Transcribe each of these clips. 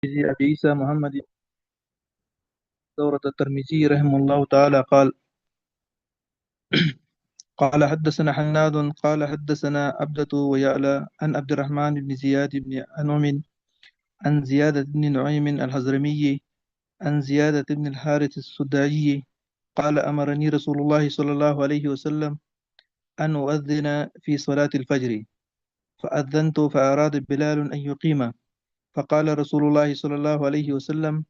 أبي عيسى محمد بن دورة الترمذي رحمه الله تعالى قال حدثنا حناد قال حدثنا عبدة ويعلى عن عبد الرحمن بن زياد بن أنعم عن زيادة بن نعيم الحزرمي عن زيادة بن الحارث السدائي قال أمرني رسول الله صلى الله عليه وسلم أن أؤذن في صلاة الفجر فأذنت فأراد بلال أن يقيم فقال رسول الله صلى الله عليه وسلم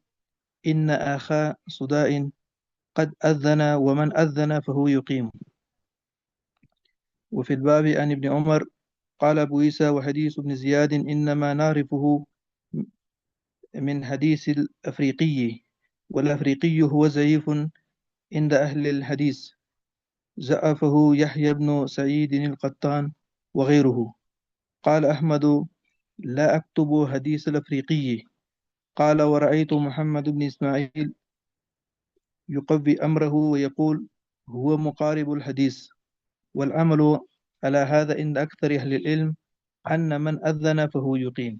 إن أخا صداء قد أذن ومن أذن فهو يقيم. وفي الباب عن ابن عمر قال أبو عيسى وحديث ابن زياد إنما نعرفه من حديث الأفريقي والأفريقي هو ضعيف عند أهل الحديث ضعفه يحيى بن سعيد القطان وغيره. قال أحمد لا أكتب حديث الأفريقي. قال ورأيت محمد بن إسماعيل يقوي أمره ويقول هو مقارب الحديث والعمل على هذا عند أكثر أهل العلم أن من أذن فهو يقيم.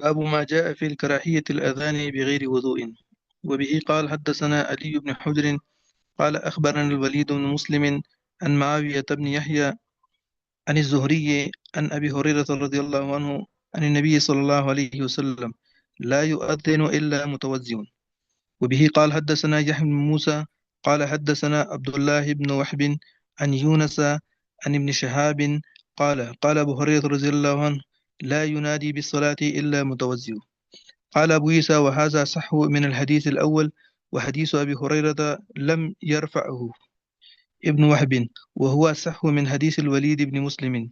باب ما جاء في الكراهية الأذان بغير وضوء. وبه قال حدثنا علي بن حجر قال أخبرنا الوليد بن مسلم عن معاوية بن يحيى عن الزهري عن أبي هريرة رضي الله عنه عن النبي صلى الله عليه وسلم لا يؤذن إلا متوزع. وبه قال حدثنا يحيى بن موسى قال حدثنا عبد الله بن وهب عن يونس عن ابن شهاب قال أبو هريرة رضي الله عنه لا ينادي بالصلاة إلا متوزع. قال أبو عيسى وهذا صح من الحديث الأول. وحديث أبي هريرة لم يرفعه ابن وهب وهو صح من حديث الوليد بن مسلم.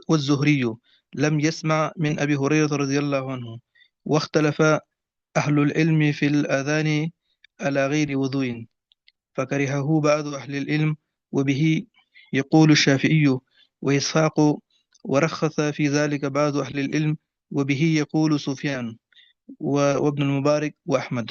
والزهري لم يسمع من أبي هريرة رضي الله عنه. واختلف أهل العلم في الأذان على غير وضوء فكرهه بعض أهل العلم وبه يقول الشافعي وإسحاق ورخص في ذلك بعض أهل العلم وبه يقول سفيان وابن المبارك وأحمد.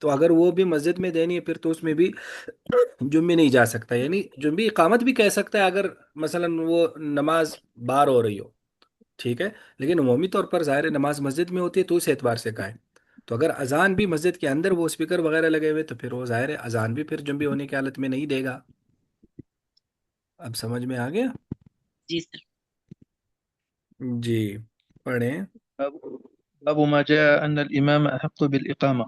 تو اگر وہ بھی مسجد میں دینی ہے پھر تو اس میں بھی جنبی نہیں جا سکتا، یعنی جنبی اقامت بھی کہہ سکتا ہے اگر مثلا وہ نماز باہر ہو رہی ہو، ٹھیک ہے، لیکن عمومی طور پر ظاہر ہے نماز مسجد میں ہوتی ہے تو اس اعتبار سے کہا ہے۔ تو اگر اذان بھی مسجد کے اندر وہ اسپیکر وغیرہ لگے ہوئے تو پھر وہ ظاہر ہے اذان بھی پھر جنبی ہونے کی حالت میں نہیں دے گا۔ اب سمجھ میں آ گیا؟ جی سر۔ جی پڑھیں۔ باب باب ما جاء أن الإمام أحق بالإقامة.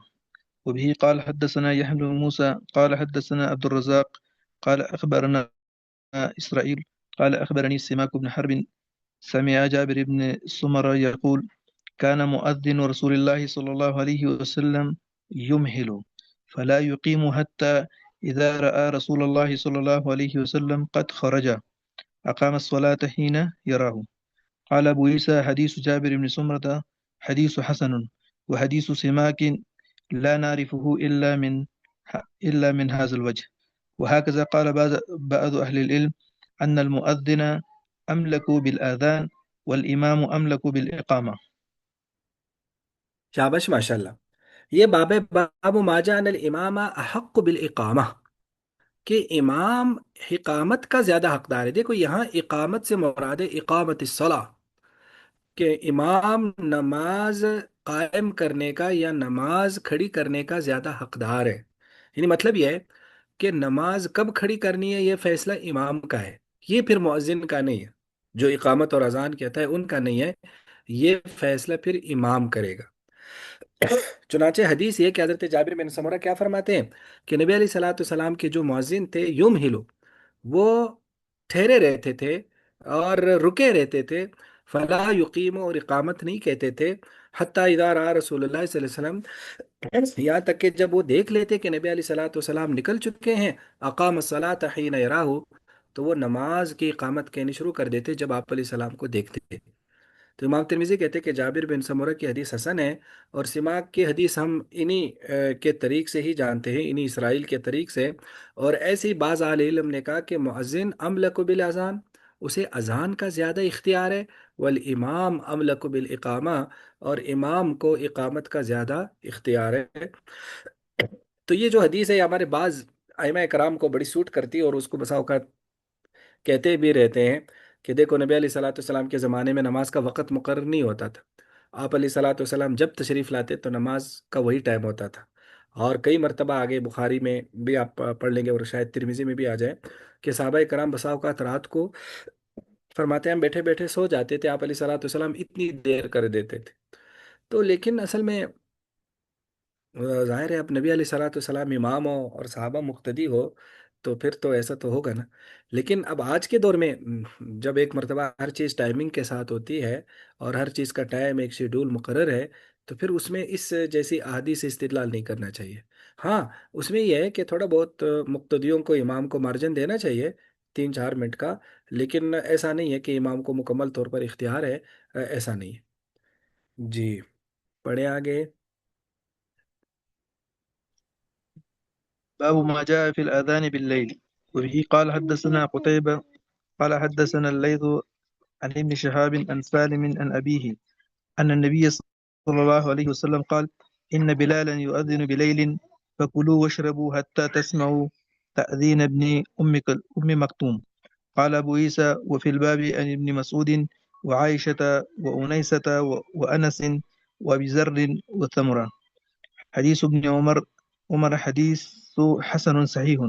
وبه قال حدثنا يحيى بن موسى قال حدثنا عبد الرزاق قال أخبرنا إسرائيل قال أخبرني سماك بن حرب سمع جابر بن سمرة يقول كان مؤذن رسول الله صلى الله عليه وسلم يمهل فلا يقيم حتى إذا رأى رسول الله صلى الله عليه وسلم قد خرج أقام الصلاة حين يراه. قال أبو عيسى حديث جابر بن سمرة حديث حسن وحديث سماك لا نعرفه إلا من هذا الوجه. وهكذا قال بعض أهل العلم أن المؤذن أملك بالآذان والإمام أملك بالإقامة. شابش ماشاء اللہ۔ یہ باب ما جاء ان الامام احق بالاقامہ، کہ امام اقامت کا زیادہ حقدار ہے۔ دیکھو یہاں اقامت سے مراد ہے اقامت الصلاح، کہ امام نماز قائم کرنے کا یا نماز کھڑی کرنے کا زیادہ حقدار ہے۔ یعنی مطلب یہ ہے کہ نماز کب کھڑی کرنی ہے یہ فیصلہ امام کا ہے، یہ پھر مؤذن کا نہیں ہے، جو اقامت اور اذان کہتا ہے ان کا نہیں ہے، یہ فیصلہ پھر امام کرے گا۔ چنانچہ حدیث یہ کہ حضرت جابر بن سمرہ کیا فرماتے ہیں کہ نبی علیہ الصلوۃ والسلام کے جو مؤذن تھے یوم ہلو، وہ ٹھہرے رہتے تھے اور رکے رہتے تھے، فلا یقیم، اور اقامت نہیں کہتے تھے، حتیٰ اذا رأى رسول اللہ صلی اللہ علیہ وسلم، یہاں تک کہ جب وہ دیکھ لیتے کہ نبی علیہ الصلوۃ والسلام نکل چکے ہیں، اقام الصلاۃ حین یراہ، تو وہ نماز کی اقامت کہنی شروع کر دیتے جب آپ علیہ السلام کو دیکھتے تھے۔ تو امام ترمذی کہتے ہیں کہ جابر بن سمورہ کی حدیث حسن ہے، اور سماک کی حدیث ہم انہی کے طریق سے ہی جانتے ہیں، انہی اسرائیل کے طریق سے۔ اور ایسے ہی بعض اہل علم نے کہا کہ مؤذن املک بالاذان، اسے اذان کا زیادہ اختیار ہے، والامام املک بالاقامہ، اور امام کو اقامت کا زیادہ اختیار ہے۔ تو یہ جو حدیث ہے ہمارے بعض ائمہ کرام کو بڑی سوٹ کرتی ہے، اور اس کو بسا اوقات کہتے بھی رہتے ہیں کہ دیکھو نبی علیہ الصلوۃ والسلام کے زمانے میں نماز کا وقت مقرر نہیں ہوتا تھا، آپ علیہ الصلوۃ والسلام جب تشریف لاتے تو نماز کا وہی ٹائم ہوتا تھا۔ اور کئی مرتبہ آگے بخاری میں بھی آپ پڑھ لیں گے اور شاید ترمذی میں بھی آ جائے کہ صحابہ کرام بسا اوقات رات کو فرماتے ہیں ہم بیٹھے بیٹھے سو جاتے تھے، آپ علیہ الصلوۃ والسلام اتنی دیر کر دیتے تھے۔ تو لیکن اصل میں ظاہر ہے اب نبی علیہ الصلوۃ والسلام امام ہو اور صحابہ مقتدی ہو تو پھر تو ایسا تو ہوگا نا۔ لیکن اب آج کے دور میں جب ایک مرتبہ ہر چیز ٹائمنگ کے ساتھ ہوتی ہے اور ہر چیز کا ٹائم ایک شیڈول مقرر ہے، تو پھر اس میں اس جیسی احادیث سے استدلال نہیں کرنا چاہیے۔ ہاں اس میں یہ ہے کہ تھوڑا بہت مقتدیوں کو امام کو مارجن دینا چاہیے 3-4 منٹ کا، لیکن ایسا نہیں ہے کہ امام کو مکمل طور پر اختیار ہے، ایسا نہیں ہے۔ جی پڑھیں آگے۔ باب ما جاء في الأذان بالليل. وبه قال حدثنا قتيبة قال حدثنا الليث عن ابن شهاب عن سالم عن أبيه أن النبي صلى الله عليه وسلم قال إن بلالا يؤذن بليل فكلوا واشربوا حتى تسمعوا تأذين ابن أم مكتوم. قال أبو عيسى وفي الباب عن ابن مسعود وعائشة وأنيسة وأنس وأبي ذر وثمرة. حديث ابن عمر حديث حسن صحيح.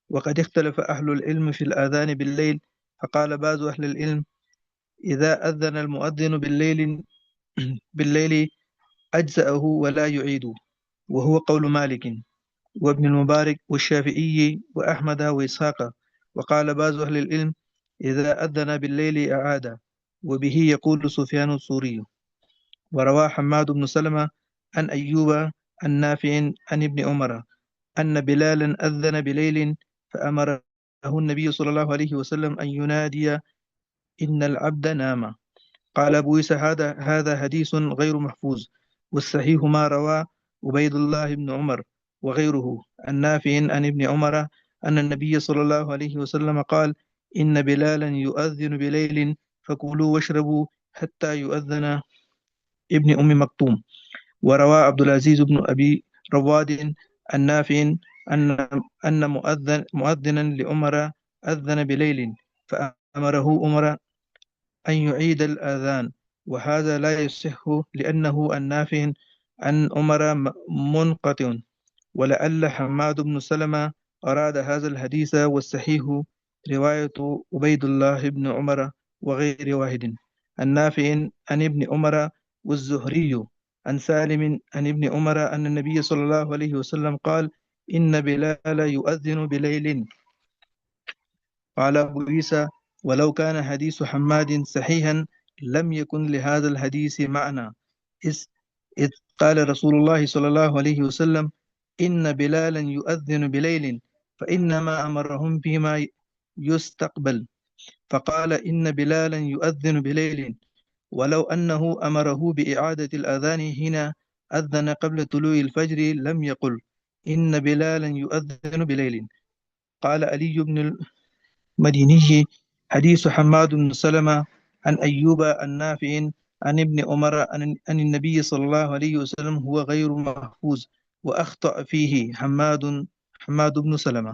وقد اختلف أهل العلم في الآذان بالليل، فقال بعض أهل العلم إذا أذن المؤذن بالليل أجزأه ولا يعيد، وهو قول مالك وابن المبارك والشافعي وأحمد وإسحاق. وقال بعض أهل العلم إذا أذن بالليل أعاد، وبه يقول سفيان الثوري. وروى حماد بن سلمة عن أيوب عن نافع عن ابن عمر أن بلالا أذن بليل فأمره النبي صلى الله عليه وسلم أن ينادي إن العبد نام. قال أبو عيسى هذا حديث غير محفوظ، والصحيح ما روى عبيد الله بن عمر وغيره عن نافع عن ابن عمر أن النبي صلى الله عليه وسلم قال إن بلالا يؤذن بليل فكلوا واشربوا حتى يؤذن ابن أم مكتوم. وروى عبد العزيز بن أبي رواد عن نافع أن مؤذنا لعمر أذن بليل فأمره عمر أن يعيد الأذان، وهذا لا يصح لأنه عن نافع عن عمر منقطع، ولعل حماد بن سلمة أراد هذا الحديث، والصحيح رواية عبيد الله بن عمر وغير واحد عن نافع عن ابن عمر، والزهري عن سالم عن ابن عمر أن النبي صلى الله عليه وسلم قال: إن بلال يؤذن بليل. قال أبو عيسى: ولو كان حديث حماد صحيحا لم يكن لهذا الحديث معنى، إذ إذ قال رسول الله صلى الله عليه وسلم: إن بلالا يؤذن بليل، فإنما أمرهم بما يستقبل، فقال: إن بلالا يؤذن بليل، ولو أنه أمره بإعادة الأذان حين أذن قبل طلوع الفجر لم يقل: إن بلالا يؤذن بليل. قال علي بن المديني: حديث حماد بن سلمة عن أيوب النافع عن ابن عمر عن النبي صلى الله عليه وسلم هو غير محفوظ، وأخطأ فيه حماد بن سلمة.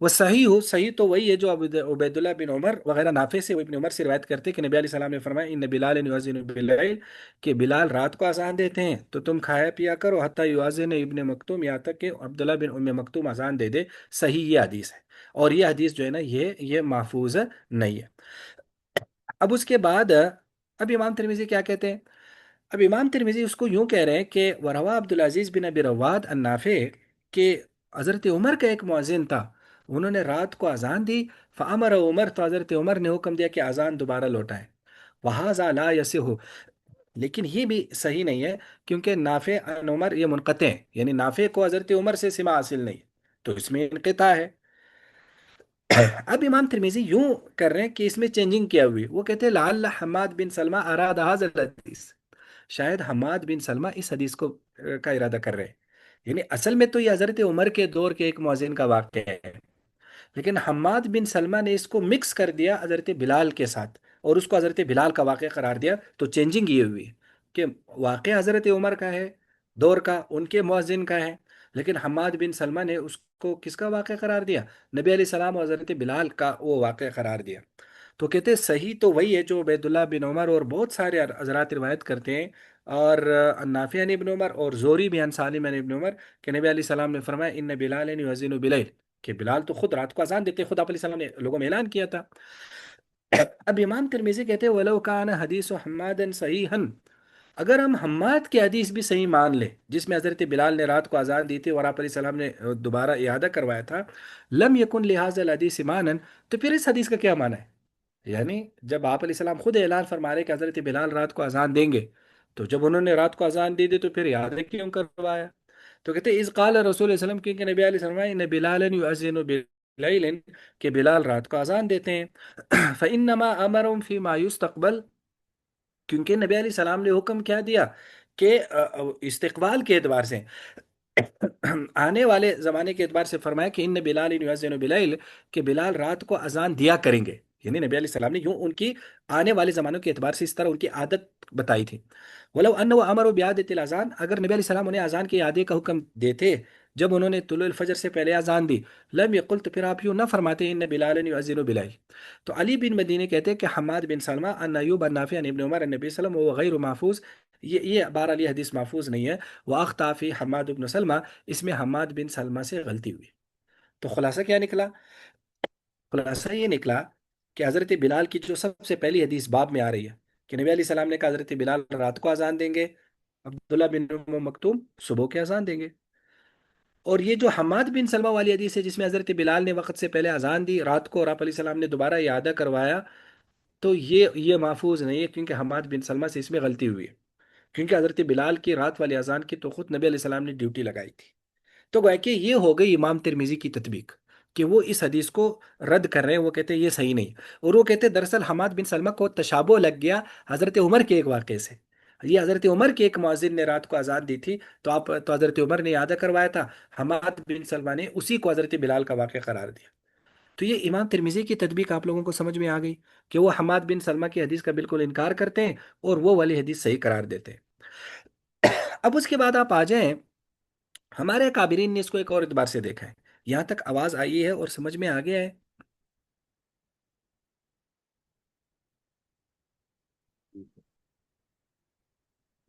وہ صحیح تو وہی ہے جو عبید اللہ بن عمر وغیرہ نافع سے ابن عمر سے روایت کرتے ہیں کہ نبی علیہ السلام نے فرمایا ان بلال یؤذن باللیل، کہ بلال رات کو اذان دیتے ہیں تو تم کھایا پیا کرو حتیٰ یؤذن ابن مکتوم، یہاں تک کہ عبداللہ بن ام مکتوم اذان دے دے۔ صحیح یہ حدیث ہے، اور یہ حدیث جو ہے نا یہ محفوظ نہیں ہے۔ اب اس کے بعد اب امام ترمذی کیا کہتے ہیں؟ اب امام ترمذی اس کو یوں کہہ رہے ہیں کہ وروا عبدالعزیز بن ابی رواد النافع، کہ حضرت عمر کا ایک مؤذن تھا، انہوں نے رات کو اذان دی، فامر عمر، تو حضرت عمر نے حکم دیا کہ اذان دوبارہ لوٹائیں۔ وہذا لا یصح، لیکن یہ بھی صحیح نہیں ہے، کیونکہ نافع عن عمر یہ منقطع ہے، یعنی نافع کو حضرت عمر سے سماع حاصل نہیں، تو اس میں انقطاع ہے۔ اب امام ترمیزی یوں کر رہے ہیں کہ اس میں چینجنگ کیا ہوئی، وہ کہتے ہیں لعل حماد بن سلمہ اراد هذا الحدیث، شاید حماد بن سلمہ اس حدیث کو کا ارادہ کر رہے ہیں، یعنی اصل میں تو یہ حضرت عمر کے دور کے ایک مؤذن کا واقعہ ہے، لیکن حماد بن سلمہ نے اس کو مکس کر دیا حضرت بلال کے ساتھ، اور اس کو حضرت بلال کا واقعہ قرار دیا، تو چینجنگ یہ ہوئی کہ واقعہ حضرت عمر کا ہے، دور کا، ان کے مؤذن کا ہے، لیکن حماد بن سلمہ نے اس کو کس کا واقعہ قرار دیا؟ نبی علیہ السلام اور حضرت بلال کا وہ واقعہ قرار دیا۔ تو کہتے ہیں صحیح تو وہی ہے جو عبید اللہ بن عمر اور بہت سارے حضرات روایت کرتے ہیں، اور نافع عن ابن عمر اور زوری بھی عن سالم عن ابن عمر، کہ نبی علیہ السلام نے فرمایا ان بلال یؤذن بلیل، کہ بلال تو خود رات کو اذان دیتے، خود آپ علیہ السلام نے لوگوں میں اعلان کیا تھا۔ اب امام ترمذی کہتے ہیں وَلَوْ كَانَ حدیث حماد صحیحا، اگر ہم حماد کی حدیث بھی صحیح مان لیں جس میں حضرت بلال نے رات کو اذان دی تھی اور آپ علیہ السلام نے دوبارہ اعادہ کروایا تھا، لم یکن لہذا الحدیث مانا، تو پھر اس حدیث کا کیا معنی ہے؟ یعنی جب آپ علیہ السلام خود اعلان فرما رہے کہ حضرت بلال رات کو اذان دیں گے، تو جب انہوں نے رات کو اذان دی تو پھر اعادہ کیوں کروایا؟ تو کہتے ہیں اذ قال رسول اللہ صلی اللہ علیہ وسلم، کیونکہ نبی علیہ السلام ان بلال یؤذن بلیل، کہ بلال رات کو اذان دیتے ہیں، فانما امرهم فيما يستقبل، کیونکہ نبی علیہ السلام نے حکم کیا دیا کہ استقبال کے اعتبار سے، آنے والے زمانے کے اعتبار سے فرمایا کہ ان بلال یؤذن بلیل، کہ بلال رات کو اذان دیا کریں گے، یعنی نبی علیہ السلام نے یوں ان کی آنے والے زمانوں کے اعتبار سے اس طرح ان کی عادت بتائی تھی۔ ولو انه امر بیادت الاذان، اگر نبی علیہ السلام انہیں اذان کے اعادے کا حکم دیتے جب انہوں نے طلوع الفجر سے پہلے اذان دی، لم یقل، تو پھر آپ یوں نہ فرماتے ان بلال یؤذن بلیل۔ تو علی بن مدینی کہتے ہیں کہ حماد بن سلمہ ان ایوب النافع عن ابن عمر النبی صلی اللہ علیہ وسلم وہ غیر محفوظ، یہ بہرحال یہ حدیث محفوظ نہیں ہے، واخطا فی حماد بن سلمہ، اس میں حماد بن سلمہ سے غلطی ہوئی۔ تو خلاصہ کیا نکلا؟ خلاصہ یہ نکلا کہ حضرت بلال کی جو سب سے پہلی حدیث باب میں آ رہی ہے کہ نبی علیہ السلام نے کہا حضرت بلال رات کو اذان دیں گے، عبداللہ بن ام مکتوم صبح کے اذان دیں گے، اور یہ جو حماد بن سلمہ والی حدیث ہے جس میں حضرت بلال نے وقت سے پہلے اذان دی رات کو اور آپ علیہ السلام نے دوبارہ اعادہ کروایا، تو یہ محفوظ نہیں ہے، کیونکہ حماد بن سلمہ سے اس میں غلطی ہوئی ہے، کیونکہ حضرت بلال کی رات والی اذان کی تو خود نبی علیہ السلام نے ڈیوٹی لگائی تھی۔ تو گویا کہ یہ ہو گئی امام ترمیزی کی تطبیق کہ وہ اس حدیث کو رد کر رہے ہیں، وہ کہتے ہیں یہ صحیح نہیں، اور وہ کہتے ہیں دراصل حماد بن سلمہ کو تشابہ لگ گیا حضرت عمر کے ایک واقعے سے، یہ حضرت عمر کے ایک مؤذن نے رات کو اذان دی تھی تو حضرت عمر نے اعادہ کروایا تھا، حماد بن سلمہ نے اسی کو حضرت بلال کا واقعہ قرار دیا۔ تو یہ امام ترمذی کی تطبیق آپ لوگوں کو سمجھ میں آ گئی کہ وہ حماد بن سلمہ کی حدیث کا بالکل انکار کرتے ہیں اور وہ والی حدیث صحیح قرار دیتے ہیں۔ اب اس کے بعد آپ آ جائیں، ہمارے اکابرین نے اس کو ایک اور اعتبار سے دیکھا ہے، یہاں تک آواز آئی ہے اور سمجھ میں آ گیا ہے؟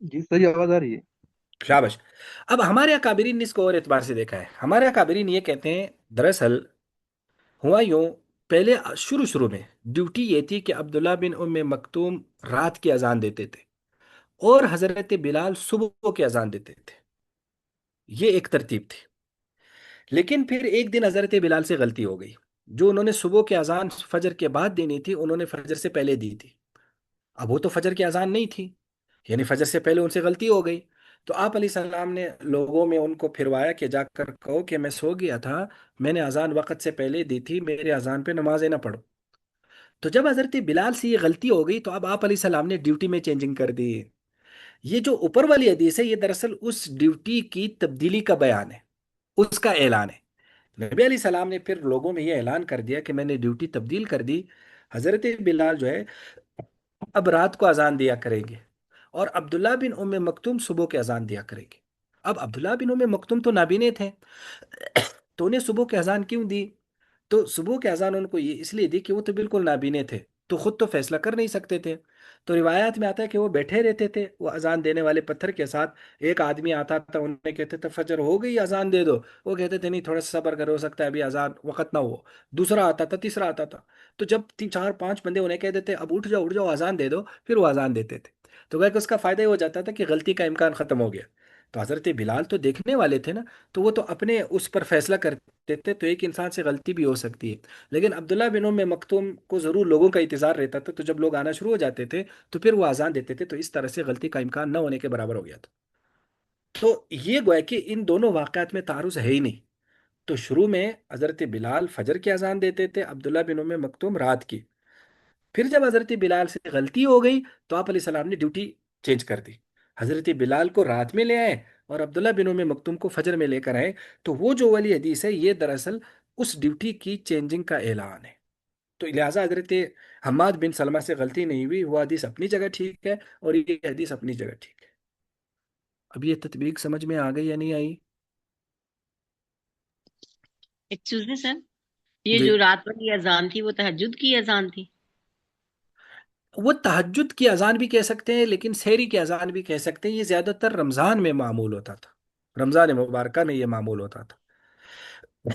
جی صحیح آواز آ رہی ہے۔ شابش۔ اب ہمارے اکابرین نے اس کو اور اعتبار سے دیکھا ہے، ہمارے اکابرین یہ کہتے ہیں دراصل ہوا یوں، پہلے شروع میں ڈیوٹی یہ تھی کہ عبداللہ بن ام مکتوم رات کی اذان دیتے تھے اور حضرت بلال صبح کی اذان دیتے تھے، یہ ایک ترتیب تھی، لیکن پھر ایک دن حضرت بلال سے غلطی ہو گئی، جو انہوں نے صبح کی اذان فجر کے بعد دینی تھی انہوں نے فجر سے پہلے دی تھی، اب وہ تو فجر کی اذان نہیں تھی، یعنی فجر سے پہلے ان سے غلطی ہو گئی، تو آپ علیہ السلام نے لوگوں میں ان کو پھروایا کہ جا کر کہو کہ میں سو گیا تھا، میں نے اذان وقت سے پہلے دی تھی، میرے اذان پہ نمازیں نہ پڑھو۔ تو جب حضرت بلال سے یہ غلطی ہو گئی تو اب آپ علیہ السلام نے ڈیوٹی میں چینجنگ کر دی۔ یہ جو اوپر والی حدیث ہے یہ دراصل اس ڈیوٹی کی تبدیلی کا بیان ہے، اس کا اعلان ہے۔ نبی علیہ السلام نے پھر لوگوں میں یہ اعلان کر دیا کہ میں نے ڈیوٹی تبدیل کر دی، حضرت بلال جو ہے اب رات کو اذان دیا کریں گے اور عبداللہ بن ام مکتوم صبح کے اذان دیا کریں گے۔ اب عبداللہ بن ام مکتوم تو نابینے تھے، تو انہیں صبح کے اذان کیوں دی؟ تو صبح کی اذان ان کو یہ اس لیے دی کہ وہ تو بالکل نابینے تھے، تو خود تو فیصلہ کر نہیں سکتے تھے، تو روایات میں آتا ہے کہ وہ بیٹھے رہتے تھے وہ اذان دینے والے پتھر کے ساتھ، ایک آدمی آتا تھا انہیں کہتے تھے فجر ہو گئی اذان دے دو، وہ کہتے تھے نہیں تھوڑا سا صبر کرو، ہو سکتا ہے ابھی اذان وقت نہ ہو، دوسرا آتا تھا، تیسرا آتا تھا، تو جب تین چار پانچ بندے انہیں کہہ دیتے اب اٹھ جاؤ اذان دے دو، پھر وہ اذان دیتے تھے، تو گویا کہ اس کا فائدہ یہ ہو جاتا تھا کہ غلطی کا امکان ختم ہو گیا، تو حضرت بلال تو دیکھنے والے تھے نا، تو وہ تو اپنے اس پر فیصلہ کرتے تھے، تو ایک انسان سے غلطی بھی ہو سکتی ہے، لیکن عبداللہ بن ام مکتوم کو ضرور لوگوں کا انتظار رہتا تھا، تو جب لوگ آنا شروع ہو جاتے تھے تو پھر وہ اذان دیتے تھے، تو اس طرح سے غلطی کا امکان نہ ہونے کے برابر ہو گیا تھا، تو یہ گویا کہ ان دونوں واقعات میں تعارض ہے ہی نہیں، تو شروع میں حضرت بلال فجر کی اذان دیتے تھے، عبداللہ بن ام مکتوم رات کی، پھر جب حضرت بلال سے غلطی ہو گئی تو آپ علیہ السلام نے ڈیوٹی چینج کر دی، حضرت بلال کو رات میں لے آئے اور عبداللہ بن ام مکتوم کو فجر میں لے کر آئے، تو وہ جو والی حدیث ہے یہ دراصل اس ڈیوٹی کی چینجنگ کا اعلان ہے، تو لہٰذا حضرت حماد بن سلمہ سے غلطی نہیں ہوئی، وہ حدیث اپنی جگہ ٹھیک ہے اور یہ حدیث اپنی جگہ ٹھیک ہے۔ اب یہ تطبیق سمجھ میں آ گئی یا نہیں آئی؟ ایکسکیوز می سر، یہ جی، جو رات والی اذان تھی وہ تہجد کی اذان تھی؟ وہ تہجد کی اذان بھی کہہ سکتے ہیں لیکن سحری کی اذان بھی کہہ سکتے ہیں، یہ زیادہ تر رمضان میں معمول ہوتا تھا، رمضان مبارکہ میں یہ معمول ہوتا تھا۔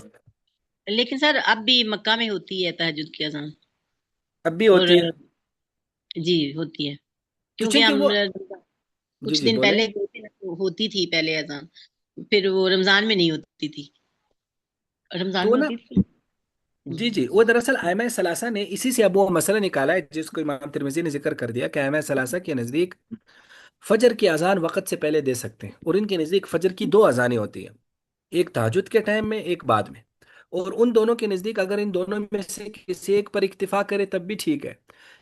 لیکن سر اب بھی مکہ میں ہوتی ہے تہجد کی اذان، اب بھی اور ہوتی ہے، جی ہوتی ہے، تو کیونکہ چونکہ ہم وہ جی کچھ جی دن بولیں، پہلے گئے تھے نا، تو ہوتی تھی پہلے اذان، پھر وہ رمضان میں نہیں ہوتی تھی، رمضان تو میں نا ہوتی تھی۔ جی جی، وہ دراصل ائمہ ثلاثہ نے اسی سے اب وہ مسئلہ نکالا ہے جس کو امام ترمذی نے ذکر کر دیا کہ ائمہ ثلاثہ کے نزدیک فجر کی اذان وقت سے پہلے دے سکتے ہیں، اور ان کے نزدیک فجر کی دو اذانیں ہوتی ہیں، ایک تہجد کے ٹائم میں ایک بعد میں، اور ان دونوں کے نزدیک اگر ان دونوں میں سے کسی ایک پر اکتفا کرے تب بھی ٹھیک ہے،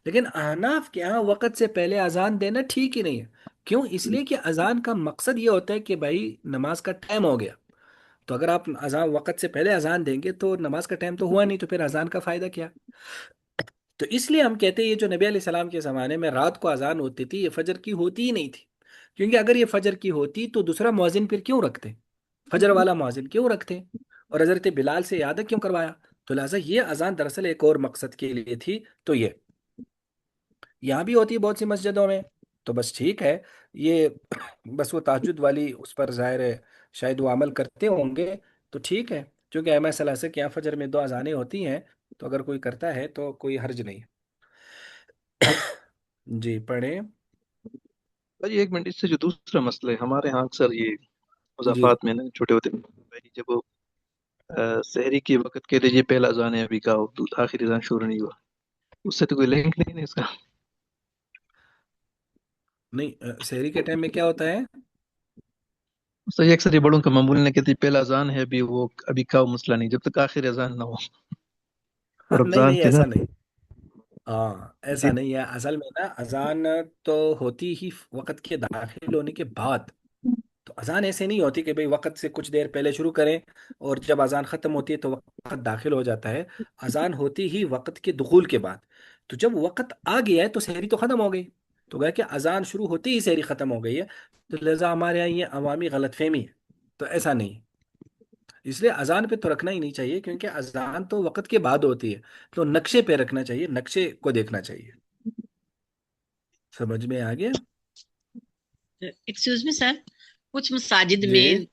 لیکن احناف کے ہاں وقت سے پہلے اذان دینا ٹھیک ہی نہیں ہے، کیوں؟ اس لیے کہ اذان کا مقصد یہ ہوتا ہے کہ بھائی نماز کا ٹائم ہو گیا، تو اگر آپ اذان وقت سے پہلے اذان دیں گے تو نماز کا ٹائم تو ہوا نہیں، تو پھر اذان کا فائدہ کیا؟ تو اس لیے ہم کہتے ہیں یہ جو نبی علیہ السلام کے زمانے میں رات کو اذان ہوتی تھی یہ فجر کی ہوتی ہی نہیں تھی، کیونکہ اگر یہ فجر کی ہوتی تو دوسرا مؤذن پھر کیوں رکھتے، فجر والا مؤذن کیوں رکھتے، اور حضرت بلال سے یاد کیوں کروایا، تو لہٰذا یہ اذان دراصل ایک اور مقصد کے لیے تھی، تو یہ یہاں بھی ہوتی ہے بہت سی مسجدوں میں، تو بس ٹھیک ہے، یہ بس وہ تہجد والی اس پر ظاہر ہے شاید وہ عمل کرتے ہوں گے، تو ٹھیک ہے، کیونکہ ائمہ ثلاثہ کے یہاں فجر میں دو اذانیں ہوتی ہیں، تو اگر کوئی کرتا ہے تو کوئی حرج نہیں جی پڑھیں۔ بھائی ایک منٹ، اس سے جو دوسرا مسئلہ ہے ہمارے ہاں اکثر یہ جی مضافات میں نا چھوٹے ہوتے ہیں بھائی، جب وہ سحری کے وقت کے لیے یہ پہلا اذان ہے ابھی کا آخری اذان شروع نہیں ہوا، اس سے تو کوئی لنک نہیں ہے اس کا؟ نہیں، سحری کے ٹائم میں کیا ہوتا ہے؟ صحیح، اکثر یہ بڑوں کا معمول نے کہتے ہیں پہلا اذان ہے ابھی، وہ ابھی کا مسئلہ نہیں جب تک آخر اذان نہ ہو، اور نہیں رمضان نہیں، کے ایسا ساتھ نہیں، ہاں جی ایسا نہیں ہے، اصل میں نا اذان تو ہوتی ہی وقت کے داخل ہونے کے بعد، تو اذان ایسے نہیں ہوتی کہ بھئی وقت سے کچھ دیر پہلے شروع کریں اور جب اذان ختم ہوتی ہے تو وقت داخل ہو جاتا ہے، اذان ہوتی ہی وقت کے دخول کے بعد، تو جب وقت آ گیا ہے تو سحری تو ختم ہو گئی، تو گیا کہ اذان شروع ہوتی ہی سحری ختم ہو گئی ہے، تو لہذا ہمارے یہاں یہ عوامی غلط فہمی ہے، تو ایسا نہیں، اس لیے اذان پہ تو رکھنا ہی نہیں چاہیے کیونکہ اذان تو وقت کے بعد ہوتی ہے، تو نقشے پہ رکھنا چاہیے، نقشے کو دیکھنا چاہیے، سمجھ میں آ گیا؟ ایکسکیوز می سر، کچھ مساجد جی، میں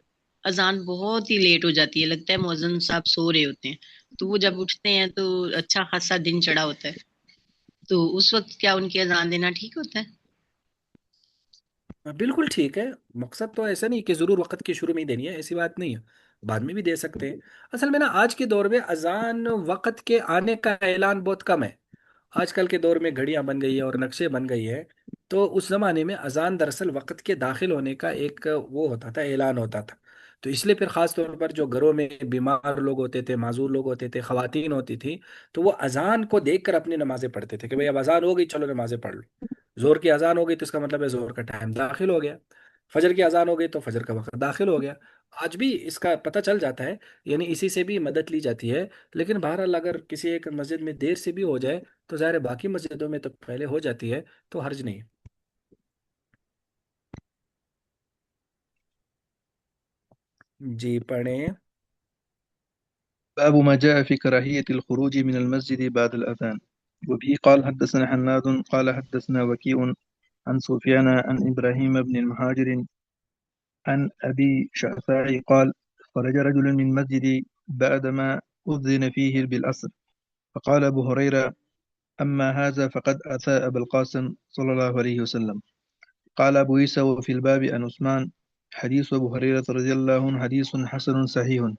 اذان بہت ہی لیٹ ہو جاتی ہے، لگتا ہے مؤذن صاحب سو رہے ہوتے ہیں، تو وہ جب اٹھتے ہیں تو اچھا خاصا دن چڑھا ہوتا ہے، تو اس وقت کیا ان کی اذان دینا ٹھیک ہوتا ہے؟ بالکل ٹھیک ہے، مقصد تو ایسا نہیں کہ ضرور وقت کی شروع میں ہی دینی ہے، ایسی بات نہیں ہے، بعد میں بھی دے سکتے ہیں، اصل میں نا آج کے دور میں اذان وقت کے آنے کا اعلان بہت کم ہے، آج کل کے دور میں گھڑیاں بن گئی ہیں اور نقشے بن گئی ہیں، تو اس زمانے میں اذان دراصل وقت کے داخل ہونے کا ایک وہ ہوتا تھا، اعلان ہوتا تھا، تو اس لیے پھر خاص طور پر جو گھروں میں بیمار لوگ ہوتے تھے، معذور لوگ ہوتے تھے، خواتین ہوتی تھی، تو وہ اذان کو دیکھ کر اپنی نمازیں پڑھتے تھے کہ بھئی اب اذان ہو گئی چلو نمازیں پڑھ لو، زور کی اذان ہو گئی تو اس کا مطلب ہے زور کا ٹائم داخل ہو گیا، فجر کی اذان ہو گئی تو فجر کا وقت داخل ہو گیا، آج بھی اس کا پتہ چل جاتا ہے، یعنی اسی سے بھی مدد لی جاتی ہے، لیکن بہرحال اگر کسی ایک مسجد میں دیر سے بھی ہو جائے تو ظاہر ہے باقی مسجدوں میں تو پہلے ہو جاتی ہے، تو حرج نہیں۔ جی پڑھیں۔ باب ما جاء في كراهية الخروج من المسجد بعد الأذان. وبه قال حدثنا حناد قال حدثنا وكيع عن سفيان عن إبراهيم بن المهاجر عن أبي شعثاء قال خرج رجل من المسجد بعدما أذن فيه بالعصر فقال أبو هريرة أما هذا فقد أتى أبا القاسم صلى الله عليه وسلم. قال أبو عيسى وفي الباب عن عثمان حديث أبو هريرة رضي الله عنه حديث حسن صحيح.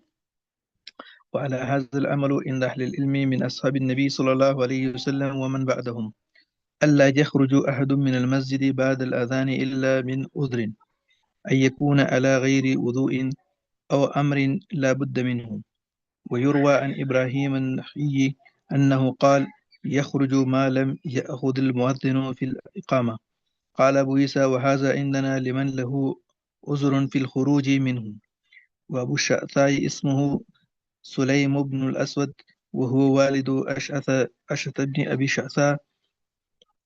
وعلى هذا الأمل عند أهل العلم من أصحاب النبي صلى الله عليه وسلم ومن بعدهم ألا يخرج أحد من المسجد بعد الأذان إلا من عذر أن يكون على غير وضوء أو أمر لا بد منه. ويروى عن إبراهيم النخعي أنه قال يخرج ما لم يأخذ المؤذن في الإقامة. قال أبو عيسى وهذا عندنا لمن له عذر في الخروج منه. وأبو الشعثاء اسمه سليم بن الأسود وهو والد أشعث بن أبي شعثاء.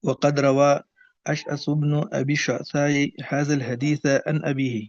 وقد روى أشعث بن أبي شعثاء هذا الحديث عن أبيه.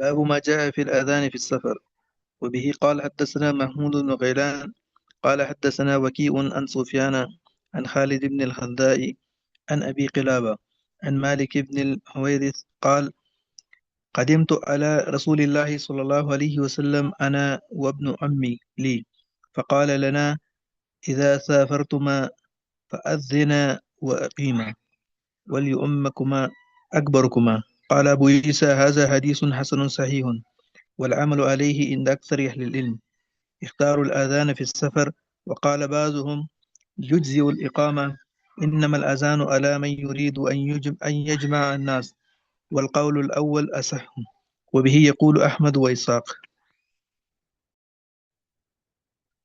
باب ما جاء في الأذان في السفر. وبه قال حدثنا محمود بن غيلان قال حدثنا وكيع عن سفيان عن خالد بن الخذاء عن أبي قلابة عن مالك بن الحويرث قال قدمت على رسول الله صلى الله عليه وسلم أنا وابن عمي لي فقال لنا إذا سافرتما فأذنا وأقيما وليؤمكما أكبركما. قال أبو عيسى هذا حديث حسن صحيح والعمل عليه عند أكثر أهل العلم. اختاروا الآذان في السفر وقال بعضهم يجزئ الإقامة إنما الأذان على من يريد أن يجمع الناس والقول الأول أصح وبه يقول أحمد وإسحاق.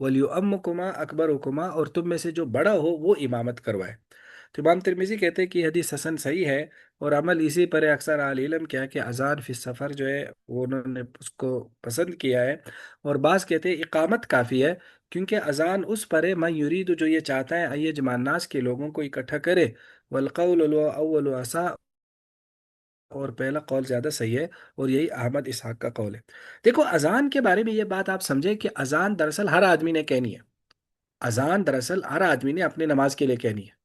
ولیؤمکما اکبرکما، اور تم میں سے جو بڑا ہو وہ امامت کروائے۔ تو امام ترمذی کہتے ہیں کہ یہ حدیث حسن صحیح ہے، اور عمل اسی پر ہے۔ اکثر اہل علم کیا ہے کہ اذان فی سفر جو ہے وہ انہوں نے اس کو پسند کیا ہے، اور بعض کہتے ہیں اقامت کافی ہے، کیونکہ اذان اس پر ہے من یرید، جو یہ چاہتا ہے ایہ جمع الناس کے لوگوں کو اکٹھا کرے، والقول الاول اصح، اور پہلا قول زیادہ صحیح ہے، اور یہی احمد اسحاق کا قول ہے۔ دیکھو اذان کے بارے میں یہ بات آپ سمجھیں کہ اذان دراصل ہر آدمی نے کہنی ہے، اذان دراصل ہر آدمی نے اپنی نماز کے لیے کہنی ہے،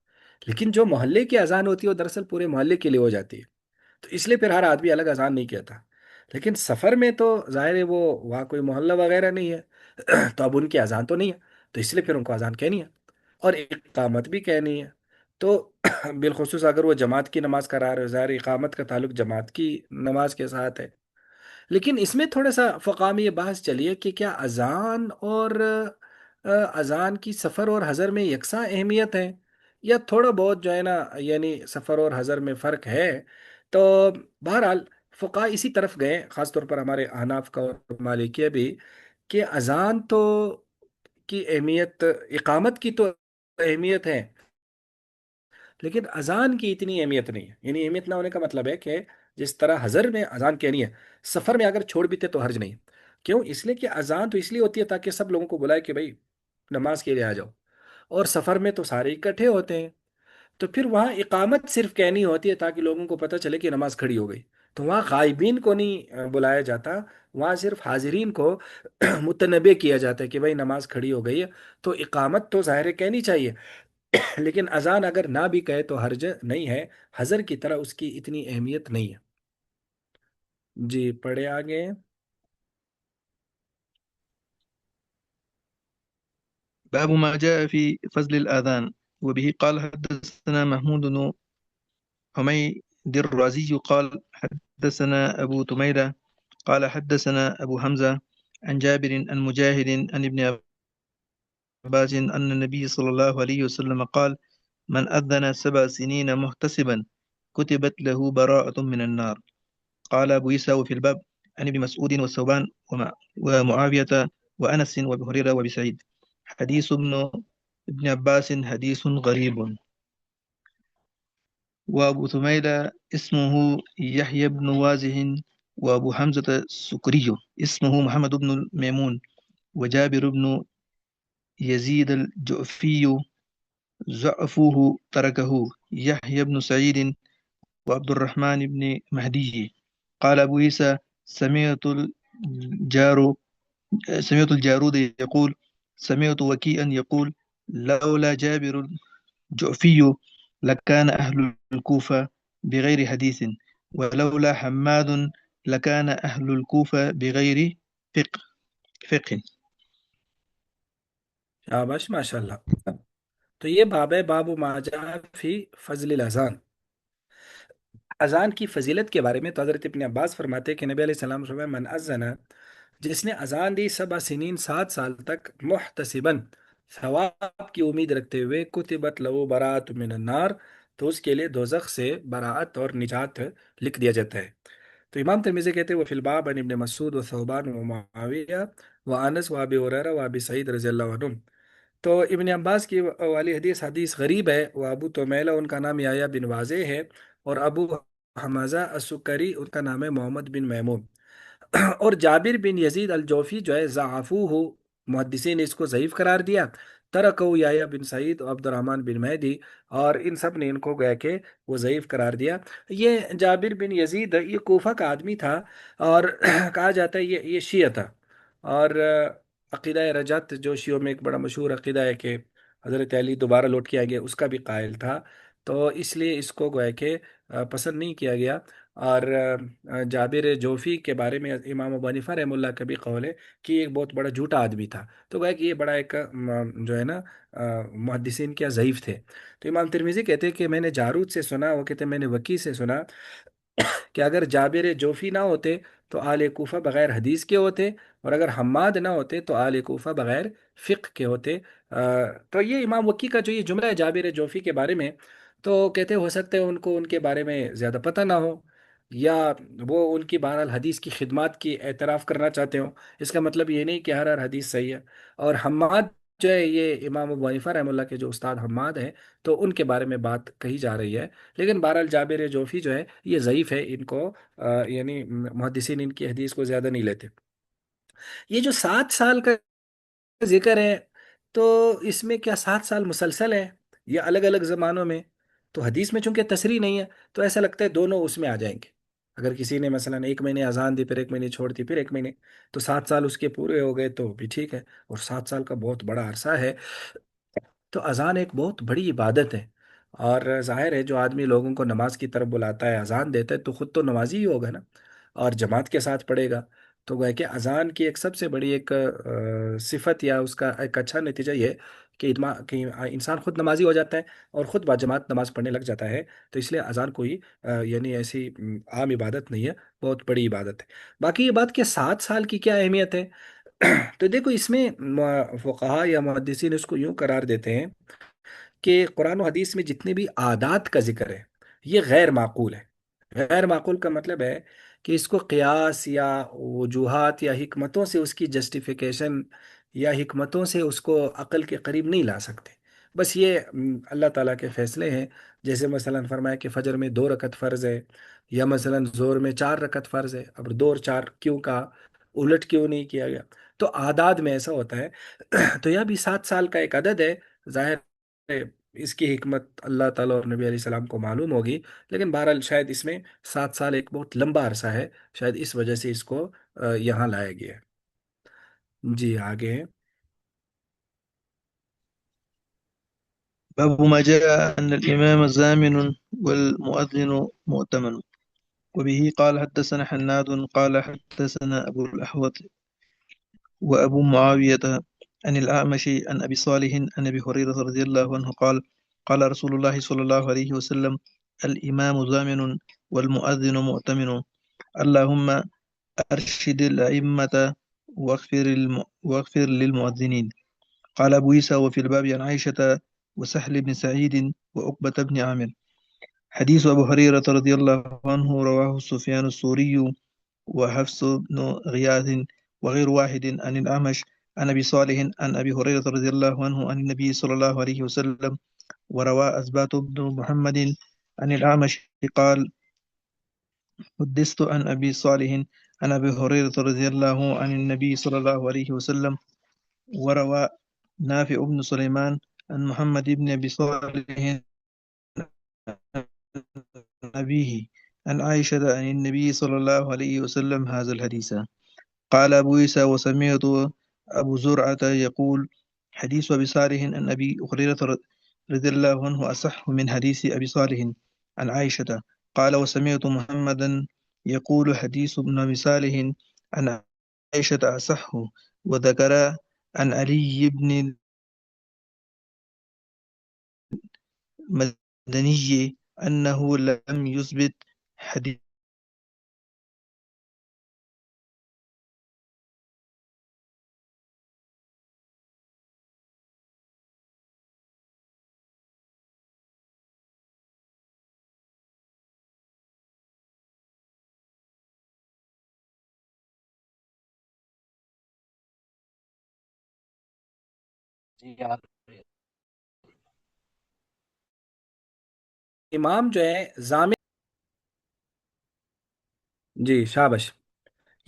لیکن جو محلے کی اذان ہوتی ہے وہ دراصل پورے محلے کے لیے ہو جاتی ہے، تو اس لیے پھر ہر آدمی الگ اذان نہیں کہتا۔ لیکن سفر میں تو ظاہر ہے وہ وہاں کوئی محلہ وغیرہ نہیں ہے تو اب ان کی اذان تو نہیں ہے، تو اس لیے پھر ان کو اذان کہنی ہے، اور اقامت بھی کہنی ہے۔ تو بالخصوص اگر وہ جماعت کی نماز کرا رہے ہو، ظاہر ہے اقامت کا تعلق جماعت کی نماز کے ساتھ ہے۔ لیکن اس میں تھوڑا سا فقہ میں یہ بحث چلی ہے کہ کیا اذان اور اذان کی سفر اور حضر میں یکساں اہمیت ہے، یا تھوڑا بہت جو ہے نا یعنی سفر اور حضر میں فرق ہے؟ تو بہرحال فقہ اسی طرف گئے، خاص طور پر ہمارے احناف کا اور مالکیہ بھی، کہ اذان تو کی اہمیت، اقامت کی تو اہمیت ہے، لیکن اذان کی اتنی اہمیت نہیں ہے۔ یعنی اہمیت نہ ہونے کا مطلب ہے کہ جس طرح حضر میں اذان کہنی ہے، سفر میں اگر چھوڑ بھی تھے تو حرج نہیں۔ کیوں؟ اس لیے کہ اذان تو اس لیے ہوتی ہے تاکہ سب لوگوں کو بلائے کہ بھائی نماز کے لیے آ جاؤ، اور سفر میں تو سارے اکٹھے ہوتے ہیں، تو پھر وہاں اقامت صرف کہنی ہوتی ہے تاکہ لوگوں کو پتہ چلے کہ نماز کھڑی ہو گئی۔ تو وہاں غائبین کو نہیں بلایا جاتا، وہاں صرف حاضرین کو متنبع کیا جاتا ہے کہ بھائی نماز کھڑی ہو گئی ہے۔ تو اقامت تو ظاہر ہے کہنی چاہیے، لیکن اذان اگر نہ بھی کہے تو حرج نہیں ہے، حضر کی طرح اس کی اتنی اہمیت نہیں ہے۔ جی پڑھے آگے۔ باب ما جاء في فضل الآذان. وبه قال حدثنا محمود بن حميد الرازي قال حدثنا أبو تميرة قال حدثنا أبو حمزة عن جابر عن مجاهد عن ابن عباس أن النبي صلى الله عليه وسلم قال من أذن 7 سنين محتسبا كتبت له براءة من النار. قال أبو عيسى وفي الباب عن ابن مسعود والثوبان ومعاوية وأنس وأبي هريرة وأبي سعيد. حديث ابن عباس حديث غريب. وأبو ثميلة اسمه يحيى بن وازه، وأبو حمزة السكري اسمه محمد بن ميمون، وجابر بن يزيد الجعفي ضعفوه تركه يحيى بن سعيد وعبد الرحمن بن مهدي. قال أبو عيسى سمعت الجارود يقول سمعت وكيئا يقول لولا جابر الجعفي لكان أهل الكوفة بغير حديث، ولولا حماد لكان أهل الكوفة بغير فقه. شاباش ماشاء اللہ۔ تو یہ باب ہے، باب ما جاء فی فضل الاذان، اذان کی فضیلت کے بارے میں۔ تو حضرت ابن عباس فرماتے ہیں کہ نبی علیہ السلام نے فرمایا من اذن، جس نے اذان دی 7 سنین 7 سال تک، محتسباً ثواب کی امید رکھتے ہوئے، کتبت لہو براءۃ من النار، تو اس کے لیے دوزخ سے براءت اور نجات لکھ دیا جاتا ہے۔ تو امام ترمذی کہتے ہیں وہ فی الباب عن ابن مسعود و ثوبان و معاویہ و انس و ابی ہریرہ و ابی سعید رضی اللہ عنہم۔ تو ابن عباس کی والی حدیث حدیث غریب ہے۔ وہ ابو تومیلہ ان کا نام یحییٰ بن واضح ہے، اور ابو حمزہ السکری ان کا نام ہے محمد بن میمون۔ اور جابر بن یزید الجوفی جو ہے ضعفوہ، محدثین نے اس کو ضعیف قرار دیا، ترکہ یحییٰ بن سعید اور عبد الرحمن بن مہدی، اور ان سب نے ان کو گیا کہ وہ ضعیف قرار دیا۔ یہ جابر بن یزید یہ کوفہ کا آدمی تھا، اور کہا جاتا ہے یہ شیعہ تھا، اور عقیدہ رجعت جو شیعوں میں ایک بڑا مشہور عقیدہ ہے کہ حضرت علی دوبارہ لوٹ کے آئیں گے، اس کا بھی قائل تھا، تو اس لیے اس کو گویا کہ پسند نہیں کیا گیا۔ اور جابر جوفی کے بارے میں امام ابو حنیفہ رحمہ اللہ کا بھی قول ہے کہ یہ ایک بہت بڑا جھوٹا آدمی تھا، تو گویا کہ یہ بڑا ایک جو ہے نا محدثین کیا ضعیف تھے۔ تو امام ترمذی کہتے ہیں کہ میں نے جارود سے سنا، وہ کہتے ہیں میں نے وکی سے سنا کہ اگر جابر جوفی نہ ہوتے تو آل کوفہ بغیر حدیث کے ہوتے، اور اگر حماد نہ ہوتے تو آل کوفہ بغیر فقہ کے ہوتے۔ تو یہ امام وکی کا جو یہ جملہ ہے جابر جوفی کے بارے میں، تو کہتے ہو سکتا ہے ان کو ان کے بارے میں زیادہ پتہ نہ ہو، یا وہ ان کی بہرحال حدیث کی خدمات کی اعتراف کرنا چاہتے ہوں، اس کا مطلب یہ نہیں کہ ہر حدیث صحیح ہے۔ اور حماد جو ہے، یہ امام ابو حنیفہ رحمہ اللہ کے جو استاد حماد ہیں، تو ان کے بارے میں بات کہی جا رہی ہے، لیکن بہرحال جابر جوفی جو ہے یہ ضعیف ہے، ان کو یعنی محدثین ان کی حدیث کو زیادہ نہیں لیتے۔ یہ جو 7 سال کا ذکر ہے، تو اس میں کیا 7 سال مسلسل ہے یا الگ الگ زمانوں میں؟ تو حدیث میں چونکہ تصریح نہیں ہے، تو ایسا لگتا ہے دونوں اس میں آ جائیں گے۔ اگر کسی نے مثلا 1 مہینے اذان دی، پھر 1 مہینے چھوڑ دی، پھر 1 مہینے، تو 7 سال اس کے پورے ہو گئے تو بھی ٹھیک ہے۔ اور 7 سال کا بہت بڑا عرصہ ہے، تو اذان ایک بہت بڑی عبادت ہے، اور ظاہر ہے جو آدمی لوگوں کو نماز کی طرف بلاتا ہے، اذان دیتا ہے، تو خود تو نمازی ہی ہوگا نا، اور جماعت کے ساتھ پڑھے گا۔ تو گویا کہ اذان کی ایک سب سے بڑی ایک صفت یا اس کا ایک اچھا نتیجہ یہ ہے کہ انسان خود نمازی ہو جاتا ہے اور خود با جماعت نماز پڑھنے لگ جاتا ہے۔ تو اس لیے اذان کوئی یعنی ایسی عام عبادت نہیں ہے، بہت بڑی عبادت ہے۔ باقی یہ بات کہ 7 سال کی کیا اہمیت ہے، تو دیکھو اس میں فقہا یا محدثین اس کو یوں قرار دیتے ہیں کہ قرآن و حدیث میں جتنے بھی عادات کا ذکر ہے، یہ غیر معقول ہے۔ غیر معقول کا مطلب ہے کہ اس کو قیاس یا وجوہات یا حکمتوں سے اس کی جسٹیفیکیشن یا حکمتوں سے اس کو عقل کے قریب نہیں لا سکتے۔ بس یہ اللہ تعالیٰ کے فیصلے ہیں۔ جیسے مثلا فرمایا کہ فجر میں 2 رکعت فرض ہے، یا مثلا زور میں 4 رکعت فرض ہے، اب 2 اور 4 کیوں کا الٹ کیوں نہیں کیا گیا؟ تو اعداد میں ایسا ہوتا ہے۔ تو یہ بھی 7 سال کا ایک عدد ہے، ظاہر ہے اس کی حکمت اللہ تعالیٰ اور نبی علیہ السلام کو معلوم ہوگی، لیکن بہرحال شاید اس میں 7 سال ایک بہت لمبا عرصہ ہے، شاید اس وجہ سے اس کو یہاں لایا گیا ہے۔ جی آگے ہیں۔ باب ما جاء أن الإمام زامن والمؤذن مؤتمن. وبه قال حدثنا حناد قال حدثنا أبو الأحوص وأبو معاوية عن الأعمش عن أبي صالح عن أبي هريرة رضي الله عنه قال قال رسول الله صلى الله عليه وسلم الإمام زامن والمؤذن مؤتمن اللهم أرشد الأئمة واغفر للمؤذنين. قال أبو عيسى وفي الباب عن عائشة وسهل بن سعيد وعقبة بن عامر. حديث أبو هريرة رضي الله عنه رواه سفيان الثوري وحفص بن غياث وغير واحد عن الأعمش عن أبي صالح عن أبي هريرة رضي الله عنه عن النبي صلى الله عليه وسلم. وروى أثبات بن محمد عن الأعمش قال حدثت عن أبي صالح عن أبي هريرة رضي الله عن النبي صلى الله عليه وسلم. وروى نافع بن سليمان عن محمد بن أبي صالح عن أبيه عن عائشة عن النبي صلى الله عليه وسلم هذا الحديث. قال أبو عيسى وسمعت أبو زرعة يقول حديث أبي صالح عن أبي هريرة رضي الله عنه أصح من حديث أبي صالح عن عائشة. قال وسمعت محمدا يقول حديث ابن أبي صالح عن عائشة أصح. وذكر عن علي بن المدني أنه لم يثبت حديث امام جو ہے ضامن، جی شابش،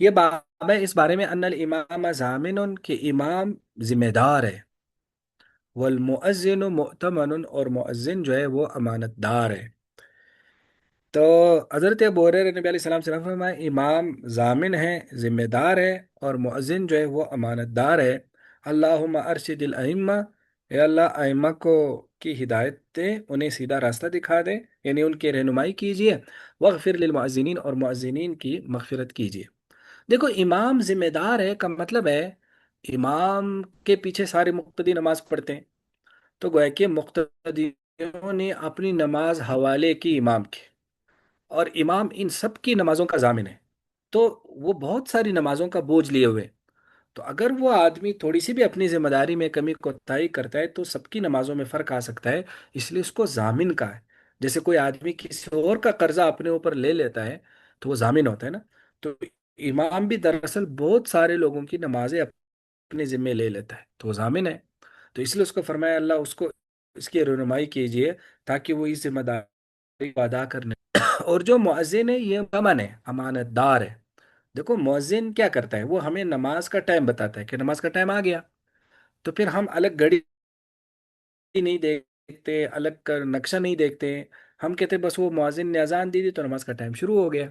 یہ باب ہے اس بارے میں ان الامام ضامن، کہ امام ذمہ دار ہے، والمؤذن مؤتمن، اور مؤذن جو ہے وہ امانت دار ہے۔ تو حضرت ابو ہریرہ نبی علیہ السلام سے فرمایا امام ضامن ہے، ذمہ دار ہے، اور مؤذن جو ہے وہ امانت دار ہے۔ اللہم ارشد الائمہ، اے اللہ ائمہ کو کی ہدایت دے، انہیں سیدھا راستہ دکھا دے، یعنی ان کی رہنمائی کیجیے۔ واغفر للمؤذنین، اور مؤذنین کی مغفرت کیجیے۔ دیکھو امام ذمہ دار ہے کا مطلب ہے امام کے پیچھے سارے مقتدی نماز پڑھتے ہیں، تو گویا کہ مقتدیوں نے اپنی نماز حوالے کی امام کے، اور امام ان سب کی نمازوں کا ضامن ہے، تو وہ بہت ساری نمازوں کا بوجھ لیے ہوئے، تو اگر وہ آدمی تھوڑی سی بھی اپنی ذمہ داری میں کمی کوتاہی کرتا ہے تو سب کی نمازوں میں فرق آ سکتا ہے، اس لیے اس کو ضامن کا ہے۔ جیسے کوئی آدمی کسی اور کا قرضہ اپنے اوپر لے لیتا ہے، تو وہ ضامن ہوتا ہے نا. تو امام بھی دراصل بہت سارے لوگوں کی نمازیں اپنے ذمے لے لیتا ہے، تو وہ ضامن ہے. تو اس لیے اس کو فرمایا اللہ اس کو اس کی رہنمائی کیجیے تاکہ وہ اس ذمہ داری کو ادا کرنے. اور جو مؤذن ہے یہ امن ہے، امانت دار ہے. دیکھو مؤذن کیا کرتا ہے، وہ ہمیں نماز کا ٹائم بتاتا ہے کہ نماز کا ٹائم آ گیا. تو پھر ہم الگ گھڑی نہیں دیکھتے، الگ کر نقشہ نہیں دیکھتے. ہم کہتے بس وہ مؤذن نے اذان دی تو نماز کا ٹائم شروع ہو گیا.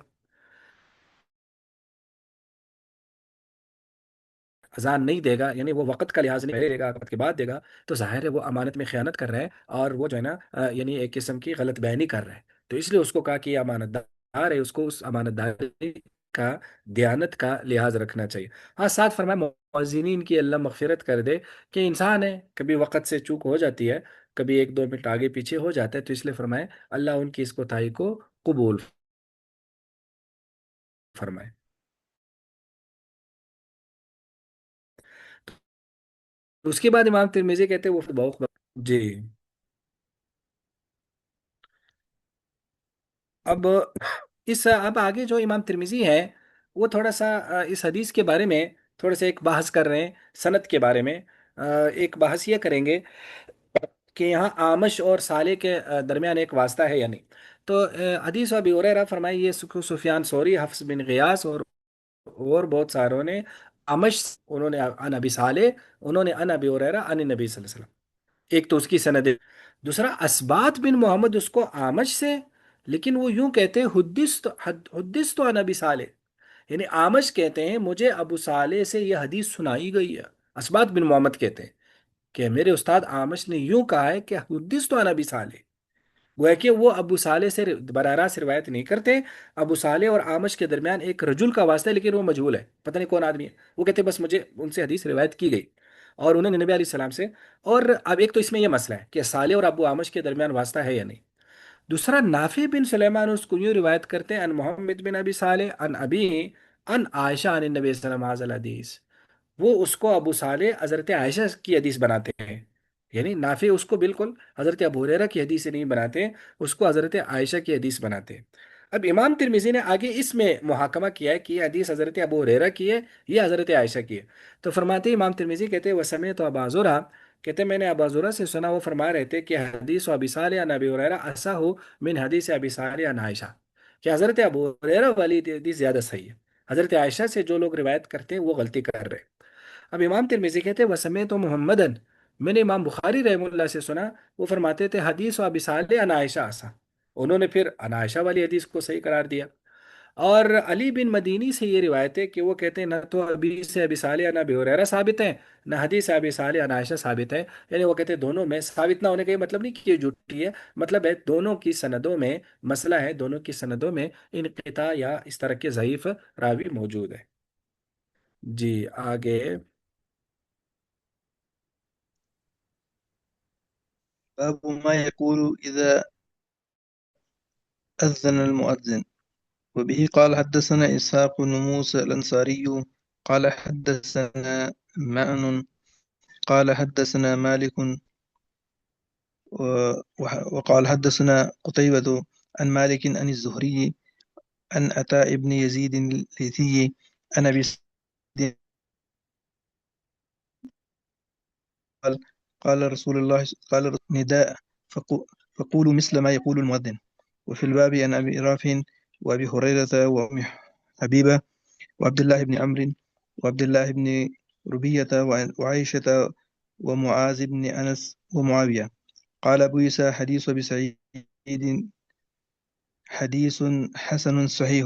اذان نہیں دے گا یعنی وہ وقت کا لحاظ نہیں پہلے دے گا وقت کے بعد دے گا، تو ظاہر ہے وہ امانت میں خیانت کر رہا ہے، اور وہ جو ہے نا یعنی ایک قسم کی غلط بیانی کر رہا ہے. تو اس لیے اس کو کہا کہ یہ امانت دار ہے، اس کو اس امانت داری کا، دیانت کا لحاظ رکھنا چاہیے. ہاں ساتھ فرمایا مؤذنین کی اللہ مغفرت کر دے کہ انسان ہے، کبھی وقت سے چوک ہو جاتی ہے، کبھی ایک دو منٹ آگے پیچھے ہو جاتا ہے، تو اس لیے فرمائے اللہ ان کی اس کوتاہی کو قبول فرمائے. اس کے بعد امام ترمذی کہتے ہیں وہ بہت جی. اب اب آگے جو امام ترمذی ہے وہ تھوڑا سا اس حدیث کے بارے میں تھوڑا سا ایک بحث کر رہے ہیں. سند کے بارے میں ایک بحث یہ کریں گے کہ یہاں آمش اور صالح کے درمیان ایک واسطہ ہے یا نہیں. تو حدیث ابی ہریرہ فرمائی یہ سفیان ثوری، حفص بن غیاث اور بہت ساروں نے آمش، انہوں نے ان ابی صالح، انہوں نے ان ابی ہریرہ ان نبی صلی اللہ علیہ وسلم. ایک تو اس کی سند ہے. دوسرا اسبات بن محمد اس کو آمش سے، لیکن وہ یوں کہتے ہیں حدیث تو نبی صالح، یعنی آمش کہتے ہیں مجھے ابو صالح سے یہ حدیث سنائی گئی ہے. اسبات بن محمد کہتے ہیں کہ میرے استاد آمش نے یوں کہا ہے کہ حدیث تو نبی صالح. وہ ہے کہ وہ ابو صالح سے براہ راست روایت نہیں کرتے. ابو صالح اور آمش کے درمیان ایک رجل کا واسطہ ہے، لیکن وہ مجہول ہے، پتہ نہیں کون آدمی ہے. وہ کہتے ہیں بس مجھے ان سے حدیث روایت کی گئی اور انہوں نے نبی علیہ السلام سے. اور اب ایک تو اس میں یہ مسئلہ ہے کہ صالح اور ابو آمش کے درمیان واسطہ ہے یا نہیں. دوسرا نافع بن سلیمان اس کو یوں روایت کرتے ہیں ان محمد بن ابی صالح ان ابی ان عائشہ ان نبی صلی اللہ علیہ وسلم حدیث. وہ اس کو ابو صالح حضرت عائشہ کی حدیث بناتے ہیں، یعنی نافع اس کو بالکل حضرت ابو ہریرہ کی حدیث سے نہیں بناتے، اس کو حضرت عائشہ کی حدیث بناتے ہیں. اب امام ترمذی نے آگے اس میں محاکمہ کیا ہے کہ یہ حدیث حضرت ابو ہریرہ کی ہے، یہ حضرت عائشہ کی ہے. تو فرماتے ہیں امام ترمذی کہتے ہیں وسمعت ابا زرع، کہتے ہیں میں نے ابا زرع سے سنا، وہ فرما رہے تھے کہ حدیث ابی صالح عن ابی ہریرہ اصح من حدیث ابی صالح عن عائشہ، کہ حضرت ابو ہریرہ والی حدیث زیادہ صحیح ہے، حضرت عائشہ سے جو لوگ روایت کرتے ہیں وہ غلطی کر رہے ہیں. اب امام ترمذی کہتے ہیں وسمعت محمدن، میں نے امام بخاری رحمہ اللہ سے سنا، وہ فرماتے تھے حدیث و ابی صالح عن عائشہ آسا، انہوں نے پھر عن عائشہ والی حدیث کو صحیح قرار دیا. اور علی بن مدینی سے یہ روایت ہے کہ وہ کہتے ہیں نہ تو ابی سے ابی صالح نہ ابی ہریرہ ثابت ہے، نہ حدیث ابی صالح عن عائشہ ثابت ہے. یعنی وہ کہتے ہیں دونوں میں ثابت نہ ہونے کا یہ مطلب نہیں کہ یہ جھوٹی ہے، مطلب ہے دونوں کی سندوں میں مسئلہ ہے، دونوں کی سندوں میں انقطاع یا اس طرح کے ضعیف راوی موجود ہے. جی آگے. باب ما يقول إذا أذن المؤذن. وبه قال حدثنا إسحاق بن موسى الأنصاري قال حدثنا معن قال حدثنا مالك وقال حدثنا قتيبة عن مالك عن الزهري عن عطاء بن يزيد الليثي عن أبي سعيد قال قال رسول الله قال نداء فقولوا مثل ما يقول المؤذن. وفي الباب عن أبي رافع وأبي هريرة وأم حبيبة وعبد الله بن عمرو وعبد الله بن ربية وعائشة ومعاذ بن أنس ومعاوية. قال أبو عيسى حديث أبي سعيد حديث حسن صحيح.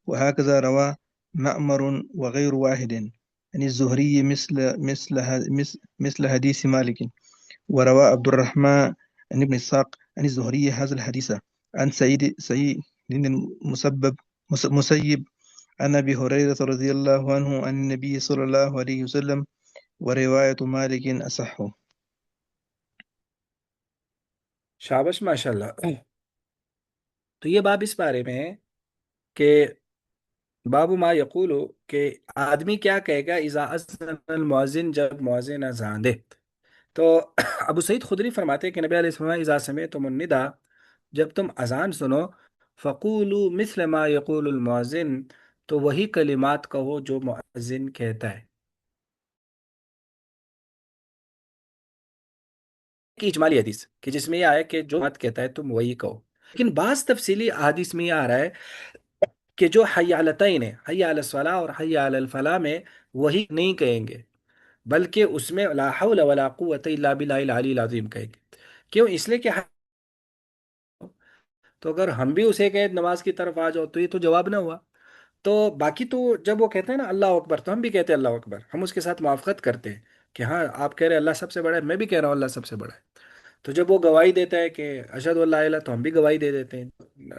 وهكذا روى مأمر وغير واحد عن الزهري مثل حديث مالك. وروى عبد الرحمن عن ابن إسحاق عن الزهري هذا الحديث عن سعيد مسيب عن أبي هريرة رضي الله عنه عن النبي صلى الله عليه وسلم. ورواية مالك أصح. شابش ماشاء اللہ. تو یہ باب اس بارے میں ہے کہ باب ما یقول، کہ آدمی کیا کہے گا اذا اذن المؤذن، جب مؤذن اذان دے. تو ابو سعید خدری فرماتے ہیں کہ نبی علیہ السلام اذا سمعتم النداء، جب تم اذان سنو فقولوا مثل ما یقول المؤذن، تو وہی کلمات کہو جو مؤذن کہتا ہے. کی اجمالی حدیث کہ جس میں یہ آیا کہ جو بات کہتا ہے تم وہی کہو. لیکن بعض تفصیلی احادیث میں یہ آ رہا ہے کہ جو حی علتین ہے، حی علی الصلاح اور حی علی الفلاح میں وہی نہیں کہیں گے، بلکہ اس میں لا حول ولا قوت الا باللہ العلی العظیم کہیں گے. کیوں؟ اس لیے کہ تو اگر ہم بھی اسے کہیں نماز کی طرف آ جاؤ تو یہ تو جواب نہ ہوا. تو باقی تو جب وہ کہتے ہیں نا اللہ اکبر، تو ہم بھی کہتے ہیں اللہ اکبر، ہم اس کے ساتھ موافقت کرتے ہیں کہ ہاں آپ کہہ رہے ہیں اللہ سب سے بڑا ہے، میں بھی کہہ رہا ہوں اللہ سب سے بڑا ہے. تو جب وہ گواہی دیتا ہے کہ اشہد ان لا الہ، تو ہم بھی گواہی دے دیتے ہیں،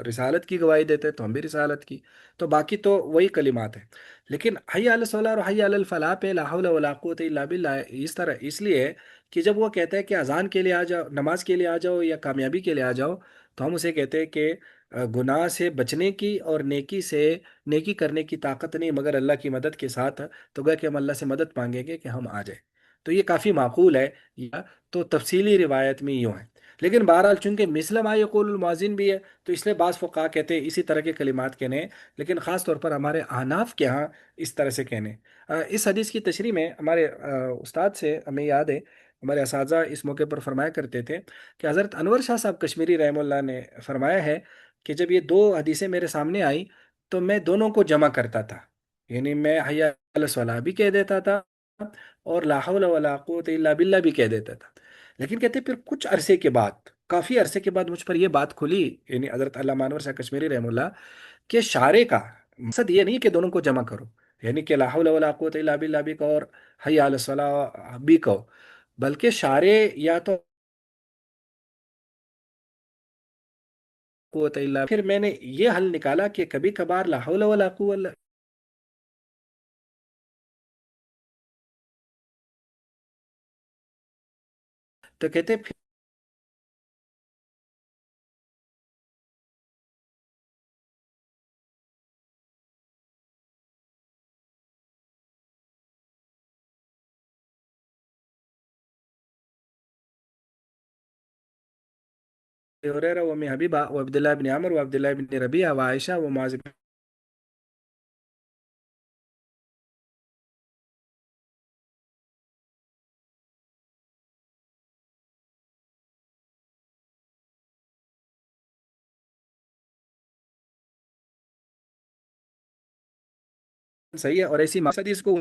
رسالت کی گواہی دیتے ہیں تو ہم بھی رسالت کی. تو باقی تو وہی کلمات ہیں. لیکن حی علی الصلاح اور حی علی الفلاح پہ لا حول ولا قوت الا باللہ اس طرح اس لیے ہے کہ جب وہ کہتا ہے کہ اذان کے لیے آ جاؤ، نماز کے لیے آ جاؤ یا کامیابی کے لیے آ جاؤ، تو ہم اسے کہتے ہیں کہ گناہ سے بچنے کی اور نیکی کرنے کی طاقت نہیں مگر اللہ کی مدد کے ساتھ، تو گویا کہ ہم اللہ سے مدد مانگیں گے کہ ہم آ جائیں. تو یہ کافی معقول ہے. یا تو تفصیلی روایت میں یوں ہے. لیکن بہرحال چونکہ مثل ما یقول المؤذن بھی ہے، تو اس لیے بعض فقہا کہتے ہیں اسی طرح کے کلمات کہنے ہیں، لیکن خاص طور پر ہمارے احناف کے ہاں اس طرح سے کہنے. اس حدیث کی تشریح میں ہمارے استاد سے ہمیں یاد ہے، ہمارے اساتذہ اس موقع پر فرمایا کرتے تھے کہ حضرت انور شاہ صاحب کشمیری رحمہ اللہ نے فرمایا ہے کہ جب یہ دو حدیثیں میرے سامنے آئی تو میں دونوں کو جمع کرتا تھا. یعنی میں حی علی الصلاح بھی کہہ دیتا تھا اور لا حول ولا قوت الا باللہ بھی کہہ دیتا تھا. لیکن کہتے پھر کچھ عرصے کے بعد، کافی عرصے کے بعد مجھ پر یہ بات کھلی، یعنی حضرت علامہ انور شاہ کشمیری رحمہ اللہ، کہ شارع کا مقصد یہ نہیں کہ دونوں کو جمع کرو، یعنی کہ لا حول ولا قوت الا باللہ بھی کہو اور حی علی الصلاح بھی کہو، بلکہ شارع یا تو قوت الا، پھر میں نے یہ حل نکالا کہ کبھی کبھار لا حول ولا قوت، تو کہتے هريرة وأم حبيبة وعبد الله بن عمرو وعبد الله بن ربيعة وعائشة ومعاذ بن. صحیح ہے. اور ایسی مقصد اس کو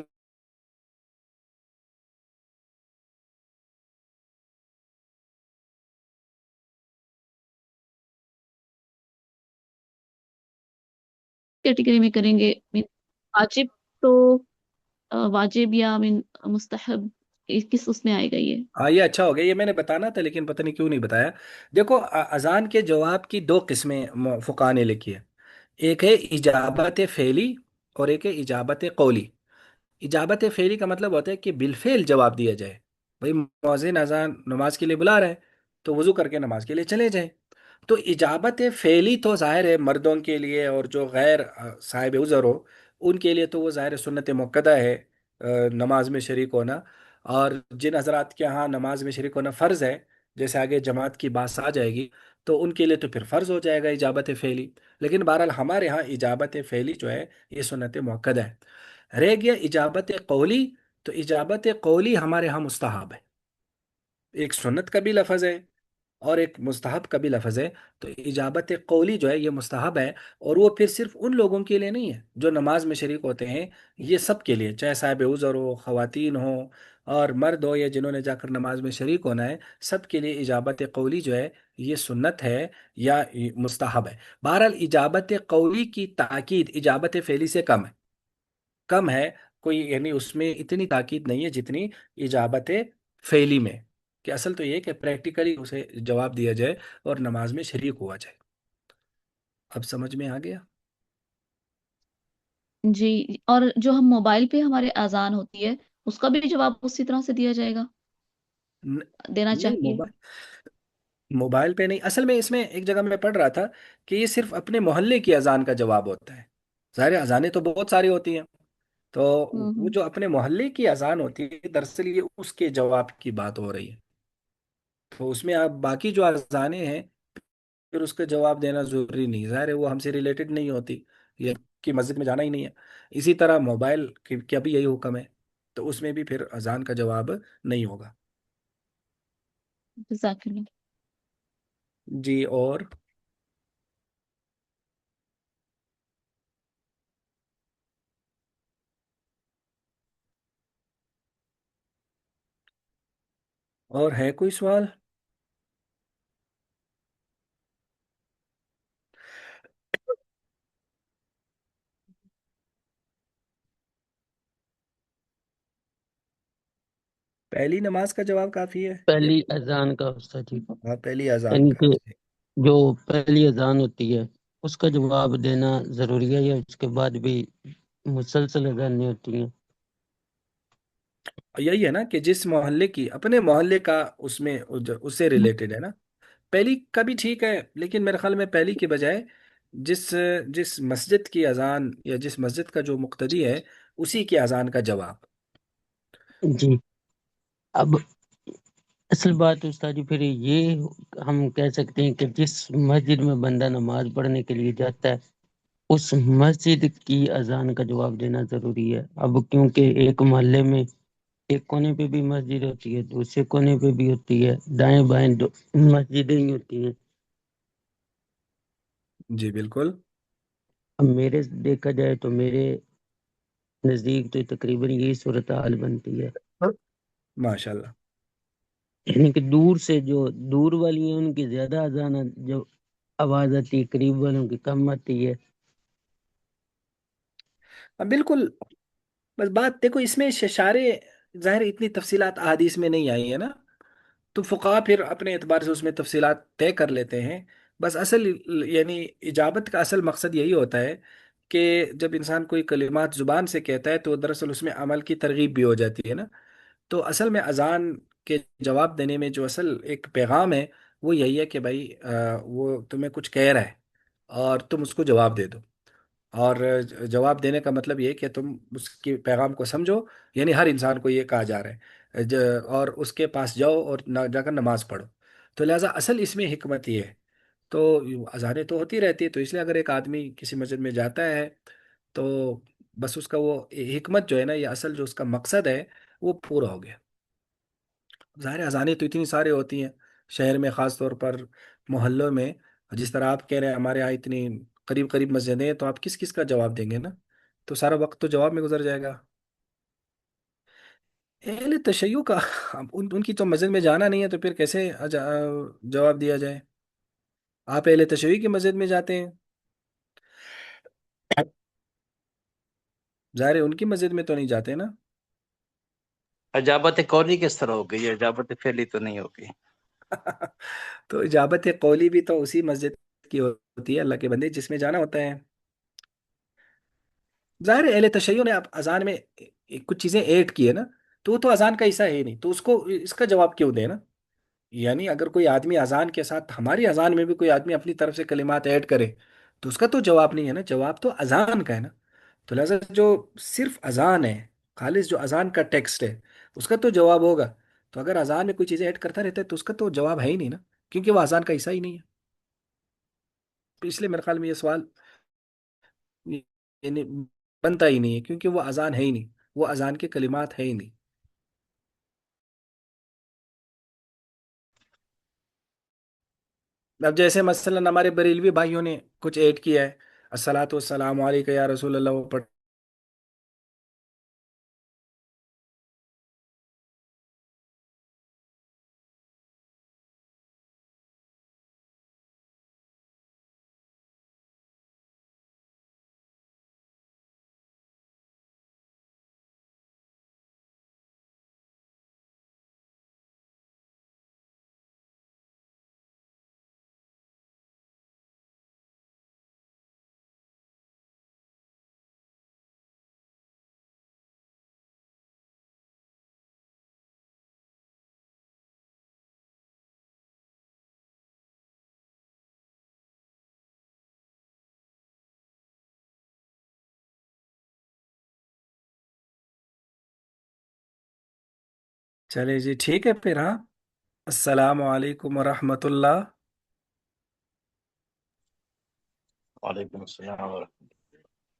کیٹیگری میں کریں گے؟ واجب تو واجب یا مستحب، کس اس میں آئے گا یہ؟ ہاں یہ اچھا ہو گیا، یہ میں نے بتانا تھا لیکن پتہ نہیں کیوں نہیں بتایا. دیکھو اذان کے جواب کی دو قسمیں فقہا نے لکھی ہے. ایک ہے اجابت فعلی اور ایک ہے اجابت قولی. اجابت فعلی کا مطلب ہوتا ہے کہ بالفعل جواب دیا جائے. بھائی مؤذن اذان نماز کے لیے بلا رہا ہے تو وضو کر کے نماز کے لیے چلے جائیں. تو اجابت فعلی تو ظاہر ہے مردوں کے لیے، اور جو غیر صاحب عذر ہو ان کے لیے تو وہ ظاہر سنت مؤکدہ ہے نماز میں شریک ہونا. اور جن حضرات کے ہاں نماز میں شریک ہونا فرض ہے، جیسے آگے جماعت کی بات آ جائے گی، تو ان کے لیے تو پھر فرض ہو جائے گا اجابت فعلی. لیکن بہرحال ہمارے ہاں اجابت فعلی جو ہے یہ سنت مؤکدہ ہے. رہ گیا اجابت قولی، تو اجابت قولی ہمارے ہاں مستحب ہے. ایک سنت کا بھی لفظ ہے اور ایک مستحب کا بھی لفظ ہے. تو اجابت قولی جو ہے یہ مستحب ہے، اور وہ پھر صرف ان لوگوں کے لیے نہیں ہے جو نماز میں شریک ہوتے ہیں، یہ سب کے لیے، چاہے صاحب عذر ہو، خواتین ہو اور مرد ہو، یا جنہوں نے جا کر نماز میں شریک ہونا ہے، سب کے لیے اجابت قولی جو ہے یہ سنت ہے یا مستحب ہے. بہرحال اجابت قولی کی تاکید اجابت فعلی سے کم ہے. کوئی یعنی اس میں اتنی تاکید نہیں ہے جتنی اجابت فعلی میں، کہ اصل تو یہ ہے کہ پریکٹیکلی اسے جواب دیا جائے اور نماز میں شریک ہوا جائے. اب سمجھ میں آ گیا؟ جی. اور جو ہم موبائل پہ ہمارے اذان ہوتی ہے اس کا بھی جواب اسی طرح سے دیا جائے گا، دینا نہیں، چاہیے؟ موبائل پہ نہیں. اصل میں اس میں ایک جگہ میں پڑھ رہا تھا کہ یہ صرف اپنے محلے کی اذان کا جواب ہوتا ہے. ظاہر اذانیں تو بہت ساری ہوتی ہیں، تو وہ ہوں. جو اپنے محلے کی اذان ہوتی ہے دراصل یہ اس کے جواب کی بات ہو رہی ہے. تو اس میں آپ باقی جو اذانیں ہیں پھر اس کا جواب دینا ضروری نہیں، ظاہر ہے وہ ہم سے ریلیٹڈ نہیں ہوتی، یا کی مسجد میں جانا ہی نہیں ہے۔ اسی طرح موبائل کا بھی یہی حکم ہے، تو اس میں بھی پھر اذان کا جواب نہیں ہوگا۔ جزاک اللہ۔ جی، اور ہے کوئی سوال؟ پہلی نماز کا جواب کافی ہے یا پہلی اذان کا استاد جی، ہاں، پہلی اذان یعنی کا؟ کہ جو پہلی اذان ہوتی ہے اس کا جواب دینا ضروری ہے، یا اس کے بعد بھی مسلسل اذانیں ہوتی ہیں؟ یہی ہے نا کہ جس محلے کی، اپنے محلے کا اس میں اس سے ریلیٹڈ ہے نا، پہلی کا بھی ٹھیک ہے، لیکن میرے خیال میں پہلی کے بجائے جس جس مسجد کی اذان یا جس مسجد کا جو مقتدی ہے اسی کی اذان کا جواب۔ جی، اب اصل بات استاد جی پھر یہ ہم کہہ سکتے ہیں کہ جس مسجد میں بندہ نماز پڑھنے کے لیے جاتا ہے اس مسجد کی اذان کا جواب دینا ضروری ہے۔ اب کیونکہ ایک محلے میں ایک کونے پہ بھی مسجد ہوتی ہے، دوسرے کونے پہ بھی ہوتی ہے، دائیں بائیں مسجدیں ہی ہوتی ہیں۔ جی بالکل۔ اب میرے دیکھا جائے تو میرے نزدیک تو تقریباً یہی صورتحال بنتی ہے، ماشاء اللہ۔ یعنی کہ دور سے جو دور والی ہیں ان کی زیادہ اذان جو آواز آتی ہے، قریب والوں کی کم آتی ہے۔ بالکل، بس بات دیکھو اس میں ششارے، ظاہر اتنی تفصیلات احادیث میں نہیں آئی ہے نا، تو فقہا پھر اپنے اعتبار سے اس میں تفصیلات طے کر لیتے ہیں۔ بس اصل یعنی اجابت کا اصل مقصد یہی ہوتا ہے کہ جب انسان کوئی کلمات زبان سے کہتا ہے تو دراصل اس میں عمل کی ترغیب بھی ہو جاتی ہے نا۔ تو اصل میں اذان کے جواب دینے میں جو اصل ایک پیغام ہے وہ یہی ہے کہ بھائی وہ تمہیں کچھ کہہ رہا ہے اور تم اس کو جواب دے دو، اور جواب دینے کا مطلب یہ ہے کہ تم اس کے پیغام کو سمجھو، یعنی ہر انسان کو یہ کہا جا رہا ہے اور اس کے پاس جاؤ اور جا کر نماز پڑھو۔ تو لہٰذا اصل اس میں حکمت یہ ہے۔ تو اذانیں تو ہوتی رہتی ہے، تو اس لیے اگر ایک آدمی کسی مسجد میں جاتا ہے تو بس اس کا وہ حکمت جو ہے نا، یہ اصل جو اس کا مقصد ہے وہ پورا ہو گیا۔ ظاہر اذانیں تو اتنی سارے ہوتی ہیں شہر میں، خاص طور پر محلوں میں، جس طرح آپ کہہ رہے ہیں ہمارے یہاں اتنی قریب قریب مسجدیں ہیں، تو آپ کس کس کا جواب دیں گے نا، تو سارا وقت تو جواب میں گزر جائے گا۔ اہل تشیع کا اب ان کی تو مسجد میں جانا نہیں ہے تو پھر کیسے جواب دیا جائے؟ آپ اہل تشیع کی مسجد میں جاتے ہیں، ظاہر ہے ان کی مسجد میں تو نہیں جاتے نا۔ اجابت قولی کس طرح ہو گئی؟ اجابت فعلی تو نہیں ہوگی۔ تو اجابت قولی بھی تو اسی مسجد کی ہوتی ہے اللہ کے بندے جس میں جانا ہوتا ہے۔ ظاہر ہے اہل تشیع نے اب اذان میں کچھ چیزیں ایڈ کی ہے نا، تو وہ تو اذان کا حصہ ہے ہی نہیں، تو اس کو اس کا جواب کیوں دے نا؟ یعنی اگر کوئی آدمی اذان کے ساتھ، ہماری اذان میں بھی کوئی آدمی اپنی طرف سے کلمات ایڈ کرے تو اس کا تو جواب نہیں ہے نا، جواب تو اذان کا ہے نا۔ تو لہذا جو صرف اذان ہے، خالص جو اذان کا ٹیکسٹ ہے اس کا تو جواب ہوگا۔ تو اگر اذان میں کوئی چیزیں ایڈ کرتا رہتا ہے تو اس کا تو جواب ہے ہی نہیں نا، کیونکہ وہ اذان کا حصہ ہی نہیں ہے۔ تو اس لیے میرے خیال میں یہ سوال یعنی بنتا ہی نہیں ہے، کیونکہ وہ اذان ہے ہی نہیں، وہ اذان کے کلمات ہے ہی نہیں۔ اب جیسے مثلا ہمارے بریلوی بھائیوں نے کچھ ایڈ کیا ہے، الصلاۃ والسلام علیک یا رسول اللہ، وہ پڑھ، چلے جی ٹھیک ہے پھر، ہاں، السلام علیکم ورحمۃ اللہ۔ وعلیکم السلام ورحمۃ